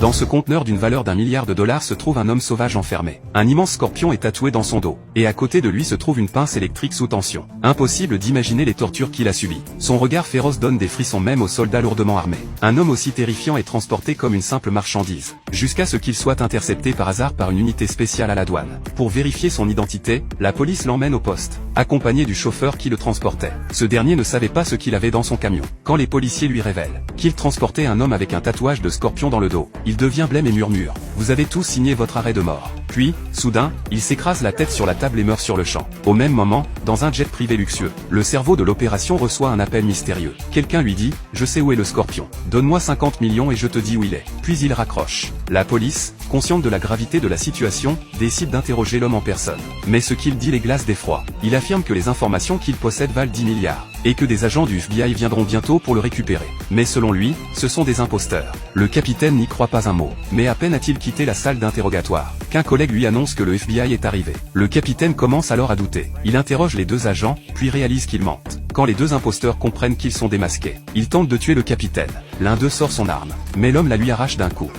Dans ce conteneur d'une valeur d'1 milliard de dollars se trouve un homme sauvage enfermé. Un immense scorpion est tatoué dans son dos. Et à côté de lui se trouve une pince électrique sous tension. Impossible d'imaginer les tortures qu'il a subies. Son regard féroce donne des frissons même aux soldats lourdement armés. Un homme aussi terrifiant est transporté comme une simple marchandise. Jusqu'à ce qu'il soit intercepté par hasard par une unité spéciale à la douane. Pour vérifier son identité, la police l'emmène au poste, accompagné du chauffeur qui le transportait. Ce dernier ne savait pas ce qu'il avait dans son camion. Quand les policiers lui révèlent qu'il transportait un homme avec un tatouage de scorpion dans le dos, il devient blême et murmure « Vous avez tous signé votre arrêt de mort ». Puis, soudain, il s'écrase la tête sur la table et meurt sur le champ. Au même moment, dans un jet privé luxueux, le cerveau de l'opération reçoit un appel mystérieux. Quelqu'un lui dit « Je sais où est le scorpion. Donne-moi 50 millions et je te dis où il est ». Puis il raccroche. La police, consciente de la gravité de la situation, décide d'interroger l'homme en personne. Mais ce qu'il dit les glace d'effroi. Il affirme que les informations qu'il possède valent 10 milliards. Et que des agents du FBI viendront bientôt pour le récupérer. Mais selon lui, ce sont des imposteurs. Le capitaine n'y croit pas un mot. Mais à peine a-t-il quitté la salle d'interrogatoire, qu'un collègue lui annonce que le FBI est arrivé. Le capitaine commence alors à douter. Il interroge les deux agents, puis réalise qu'ils mentent. Quand les deux imposteurs comprennent qu'ils sont démasqués, ils tentent de tuer le capitaine. L'un d'eux sort son arme, mais l'homme la lui arrache d'un coup.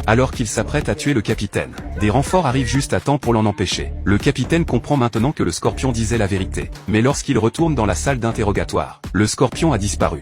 Alors qu'il s'apprête à tuer le capitaine, des renforts arrivent juste à temps pour l'en empêcher. Le capitaine comprend maintenant que le scorpion disait la vérité. Mais lorsqu'il retourne dans la salle d'interrogatoire, le scorpion a disparu.